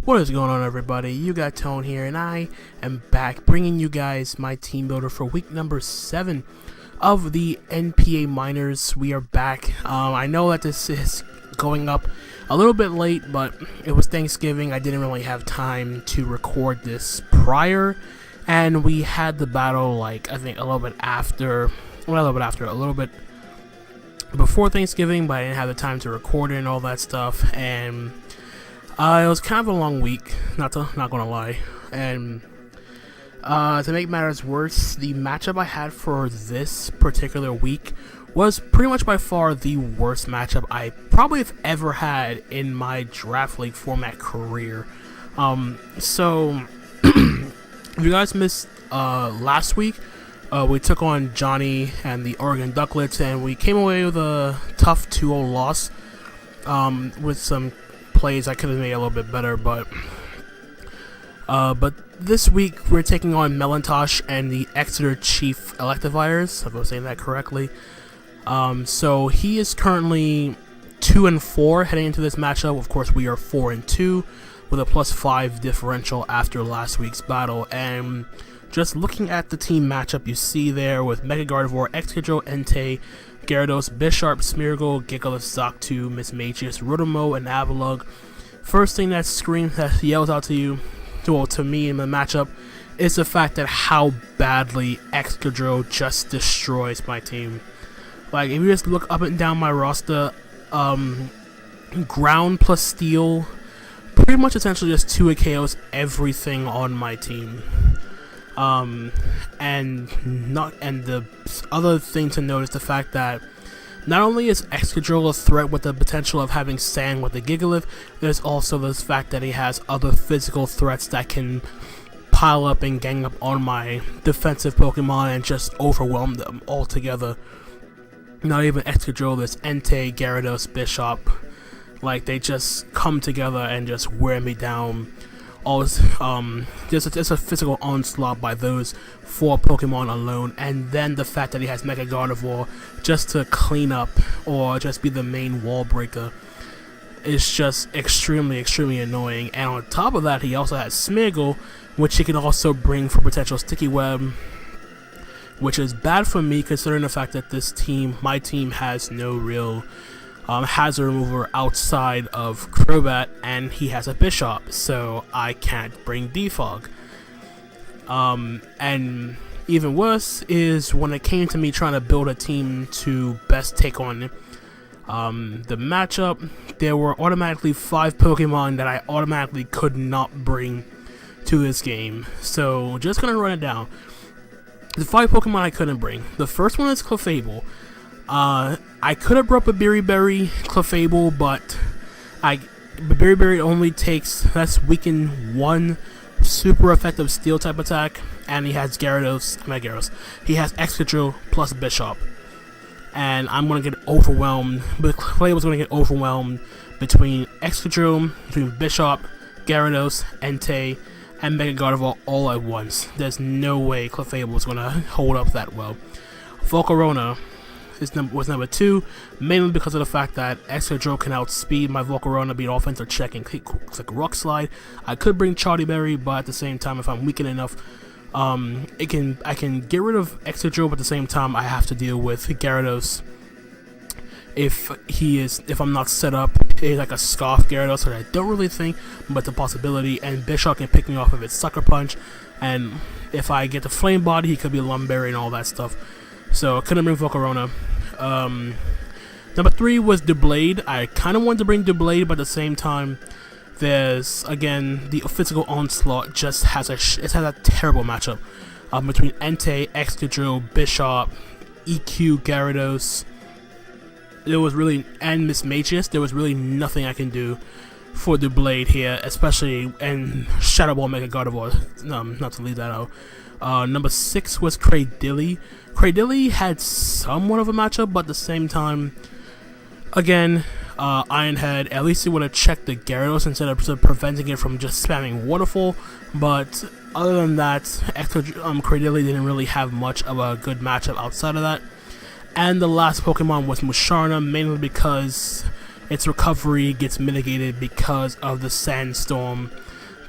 What is going on, everybody? You got Tone here, and I am back bringing you guys my team builder for week number 7 of the NPA Minors. We are back. I know that this is going up a little bit late, but it was Thanksgiving. I didn't really have time to record this prior, and we had the battle, I think a little bit before Thanksgiving, but I didn't have the time to record it and all that stuff, and it was kind of a long week, not gonna lie, and to make matters worse, the matchup I had for this particular week was pretty much by far the worst matchup I probably have ever had in my draft league format career. So if you guys missed last week, we took on Johnny and the Oregon Ducklets, and we came away with a tough 2-0 loss with some plays I could have made a little bit better, but this week we're taking on Melontosh and the Exeter Chief Electivires, if I'm saying that correctly. So he is currently 2-4 heading into this matchup. Of course, we are 4-2 with a +5 differential after last week's battle. And just looking at the team matchup, you see there with Mega Gardevoir, Excadrill, Entei, Gyarados, Bisharp, Smeargle, Gigalith, Zoctu, Mismagius, Rotomo, and Avalugg. First thing that yells out to you, well, to me in the matchup, is the fact that how badly Excadrill just destroys my team. Like, if you just look up and down my roster, ground plus steel, pretty much essentially just 2 KOs everything on my team. And the other thing to note is the fact that not only is Excadrill a threat with the potential of having Sand with the Gigalith, there's also the fact that he has other physical threats that can pile up and gang up on my defensive Pokemon and just overwhelm them altogether. Not even Excadrill, there's Entei, Gyarados, Bisharp. Like, they just come together and just wear me down. There's a physical onslaught by those 4 Pokemon alone, and then the fact that he has Mega Gardevoir just to clean up or just be the main wall breaker is just extremely annoying. And on top of that, he also has Smeargle, which he can also bring for potential Sticky Web, which is bad for me considering the fact that my team has no real hazard remover outside of Crobat, and he has a Bisharp, so I can't bring Defog. And even worse is when it came to me trying to build a team to best take on the matchup, there were automatically 5 Pokemon that I automatically could not bring to this game. So just gonna run it down. The 5 Pokemon I couldn't bring. The first one is Clefable. I could have brought Berry Clefable, but Berry only takes, that's weaken 1 super effective steel type attack, and he has he has Excadrill plus Bisharp, and I'm gonna get overwhelmed. But Clefable's gonna get overwhelmed between Excadrill, between Bisharp, Gyarados, Entei, and Mega Gardevoir all at once. There's no way Clefable's gonna hold up that well. Volcarona was number 2, mainly because of the fact that Excadrill can outspeed my Volcarona, beat offensive check and click Rock Slide. I could bring Berry, but at the same time, if I'm weakened enough, I can get rid of Excadrill, but at the same time, I have to deal with Gyarados. If I'm not set up, it's like a Scarf Gyarados, which I don't really think, but it's a possibility. And Bisharp can pick me off of its Sucker Punch, and if I get the Flame Body, he could be Lumberry and all that stuff. So I couldn't bring Volcarona. Number 3 was Doublade. I kind of wanted to bring Doublade, but at the same time, there's, again, the physical onslaught just has a terrible matchup between Entei, Excadrill, Bisharp, EQ, Gyarados. And Mismagius. There was really nothing I can do for Doublade here, especially in Shadow Ball Mega Gardevoir. Not to leave that out. Number 6 was Cradilly. Cradilly had somewhat of a matchup, but at the same time, again, Ironhead, at least it would have checked the Gyarados instead of preventing it from just spamming Waterfall. But other than that, Cradilly didn't really have much of a good matchup outside of that. And the last Pokemon was Musharna, mainly because its recovery gets mitigated because of the Sandstorm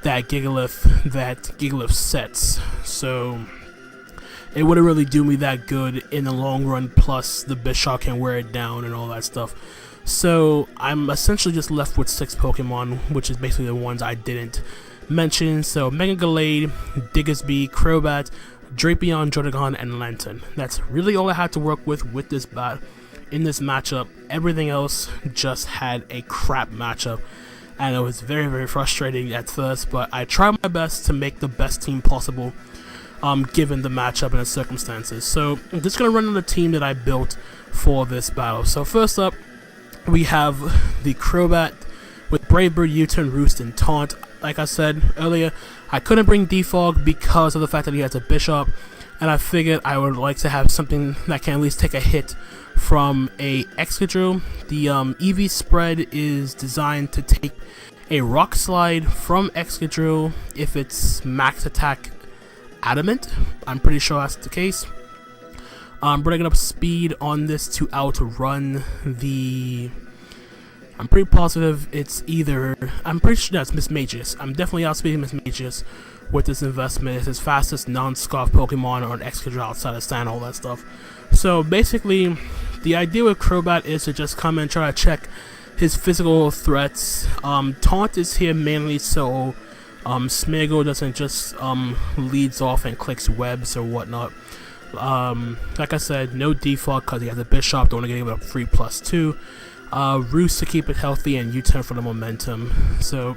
that Gigalith sets. So it wouldn't really do me that good in the long run, plus the Bisharp can wear it down and all that stuff. So I'm essentially just left with 6 Pokemon, which is basically the ones I didn't mention. So Mega Gallade, Diggersby, Crobat, Drapion, Jordagon, and Lantern. That's really all I had to work with this in this matchup. Everything else just had a crap matchup, and it was very, very frustrating at first, but I tried my best to make the best team possible given the matchup and the circumstances. So I'm just going to run on the team that I built for this battle. So first up, we have the Crobat with Brave Bird, U-Turn, Roost, and Taunt. Like I said earlier, I couldn't bring Defog because of the fact that he has a Bisharp, and I figured I would like to have something that can at least take a hit from a Excadrill. The EV spread is designed to take a Rock Slide from Excadrill if it's max attack adamant. I'm pretty sure that's the case. I'm bringing up speed on this to outrun the... I'm pretty positive it's either... I'm pretty sure that's Mismagius. I'm definitely outspeeding Mismagius with this investment. It's his fastest non-Scarf Pokemon on Excadrill outside of Sand, all that stuff. So basically, the idea with Crobat is to just come and try to check his physical threats. Taunt is here mainly so Smeargle doesn't just leads off and clicks webs or whatnot. Like I said, no default because he has a Bisharp, don't want to get him a free +2. Roost to keep it healthy, and U-Turn for the momentum. So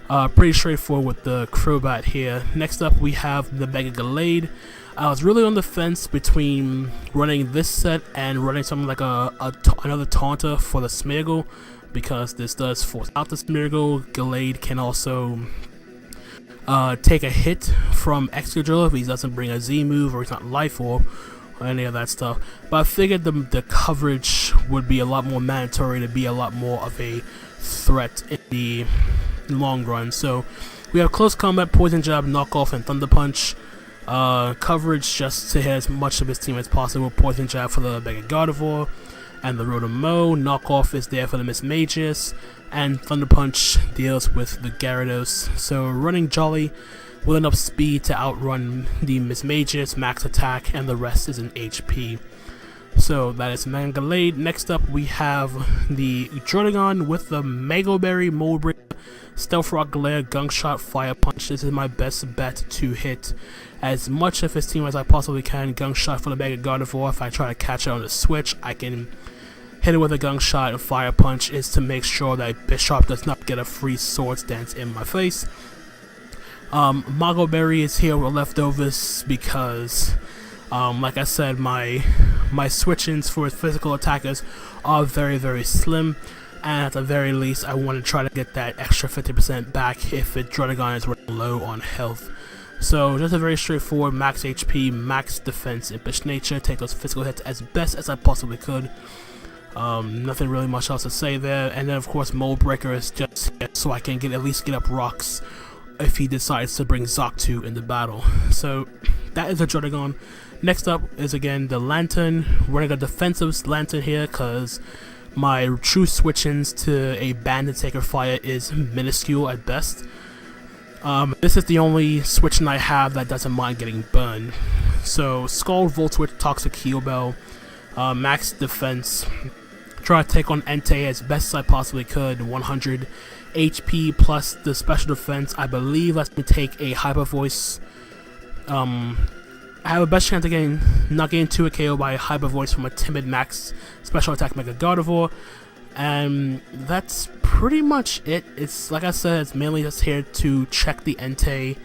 pretty straightforward with the Crobat here. Next up we have the Mega Gallade. I was really on the fence between running this set and running something like another Taunter for the Smeargle, because this does force out the Smeargle. Gallade can also take a hit from Excadrill if he doesn't bring a Z move or he's not Life Orb or any of that stuff. But I figured the coverage would be a lot more mandatory to be a lot more of a threat in the long run. So we have Close Combat, Poison Jab, Knockoff, and Thunder Punch. Coverage just to hit as much of his team as possible. Poison Jab for the Mega Gardevoir and the Rotom-Mow. Knockoff is there for the Mismagius, and Thunder Punch deals with the Gyarados. So running Jolly with enough speed to outrun the Mismagius, max attack, and the rest is in HP. So that is Mega Gallade. Next up we have the Jordagon with the Mega Berry, Mold Breaker, Stealth Rock, Glare, Gunk Shot, Fire Punch. This is my best bet to hit as much of his team as I possibly can. Gunk Shot for the Mega Gardevoir. If I try to catch it on the switch, I can hit it with a Gunk Shot. And Fire Punch is to make sure that Bisharp does not get a free Swords Dance in my face. Mago Berry is here with leftovers because, like I said, my switch-ins for his physical attackers are very, very slim, and at the very least I want to try to get that extra 50% back if Jordagon is running low on health. So just a very straightforward max HP, max defense, Impish Nature, take those physical hits as best as I possibly could. Nothing really much else to say there. And then of course Mold Breaker is just here so I can at least get up rocks if he decides to bring Zoctu in the battle. So that is a Jordagon. Next up is again the Lantern. Running a defensive Lantern here because my true switch-ins to a Bandit Taker Fire is minuscule at best. This is the only switch-in I have that doesn't mind getting burned. So Scald, Volt Switch, Toxic Heal Bell, max defense. Try to take on Entei as best as I possibly could. 100 HP plus the special defense, I believe, lets me take a Hyper Voice. I have a best chance of not getting 2 KO by a Hyper Voice from a timid max special attack Mega Gardevoir. And that's pretty much it. It's like I said, it's mainly just here to check the Entei,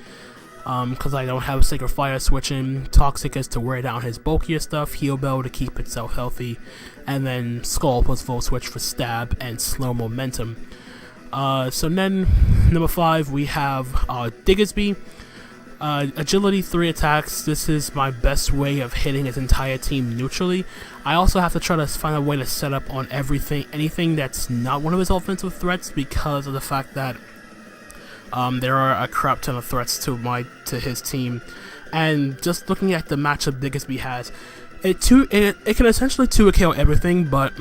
because I don't have a Sacred Fire switching. Toxic is to wear down his bulkier stuff, Heal Bell to keep itself healthy, and then Skull plus Volt Switch for stab and slow momentum. So then, number 5, we have Diggersby. Agility 3 attacks. This is my best way of hitting his entire team neutrally. I also have to try to find a way to set up on anything that's not one of his offensive threats, because of the fact that there are a crap ton of threats to his team. And just looking at the matchup Diggersby has, it can essentially 2 KO everything, but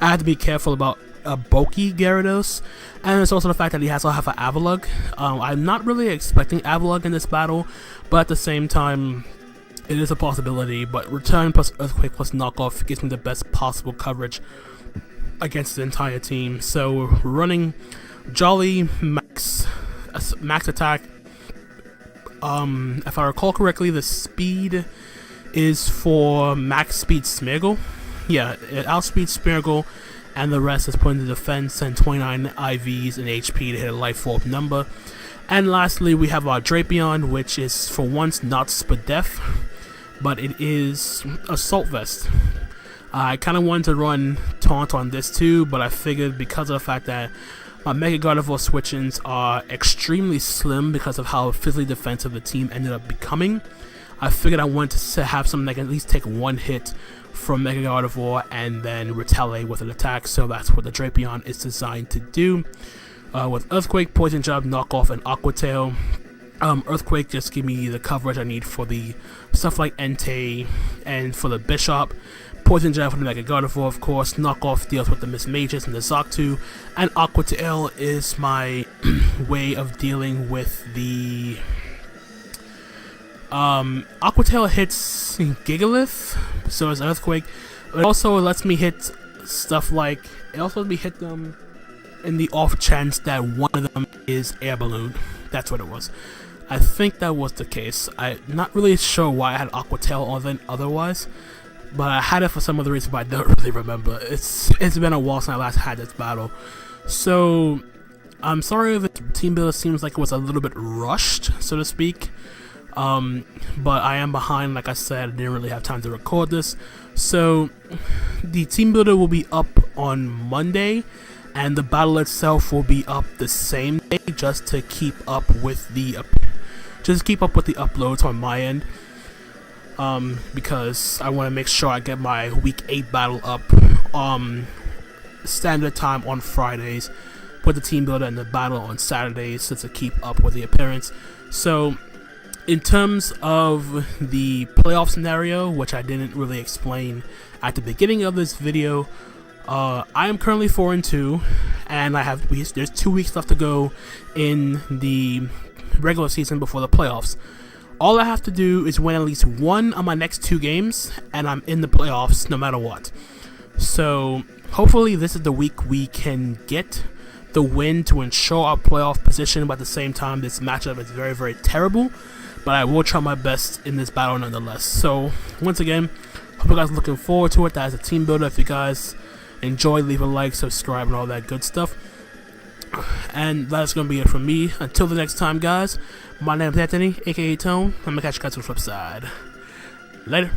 I have to be careful about a bulky Gyarados, and it's also the fact that he has to have an Avalugg. I'm not really expecting Avalugg in this battle, but at the same time, it is a possibility. But Return plus Earthquake plus Knockoff gives me the best possible coverage against the entire team. So we're running Jolly max attack. If I recall correctly, the speed is for max speed Smeargle. Yeah, it outspeeds Smeargle, and the rest is put into defense and 29 IVs and HP to hit a Life Orb number. And lastly, we have our Drapion, which is for once not Spadef, but it is Assault Vest. I kind of wanted to run Taunt on this too, but I figured because of the fact that my Mega Gardevoir switch-ins are extremely slim because of how physically defensive the team ended up becoming, I figured I wanted to have something that can at least take one hit from Mega Gardevoir and then retaliate with an attack. So that's what the Drapion is designed to do. With Earthquake, Poison Jab, Knockoff, and Aqua Tail. Earthquake just give me the coverage I need for the stuff like Entei and for the Bishop. Poison Jab for the Mega Gardevoir, of course. Knockoff deals with the Miss Mages and the Zoctu. And Aqua Tail is my way of dealing with the... Aqua Tail hits Gigalith, so is Earthquake. It also lets me hit stuff like... It also lets me hit them in the off chance that one of them is Air Balloon. That's what it was. I think that was the case. I'm not really sure why I had Aqua Tail otherwise, but I had it for some other reason, but I don't really remember. It's been a while since I last had this battle. So, I'm sorry if the team builder seems like it was a little bit rushed, so to speak. But I am behind, like I said, I didn't really have time to record this. So, the team builder will be up on Monday, and the battle itself will be up the same day, just to keep up with the uploads on my end. Because I want to make sure I get my week 8 battle up standard time on Fridays, with the team builder and the battle on Saturdays, so to keep up with the appearance. So in terms of the playoff scenario, which I didn't really explain at the beginning of this video, I am currently 4-2, and there's 2 weeks left to go in the regular season before the playoffs. All I have to do is win at least one of my next 2 games, and I'm in the playoffs no matter what. So hopefully this is the week we can get the win to ensure our playoff position, but at the same time this matchup is very, very terrible, but I will try my best in this battle nonetheless. So once again, hope you guys are looking forward to it. That is a team builder. If you guys enjoy, leave a like, subscribe, and all that good stuff. And that's going to be it from me. Until the next time, guys, my name is Anthony, aka Tone. I'm going to catch you guys on the flip side. Later.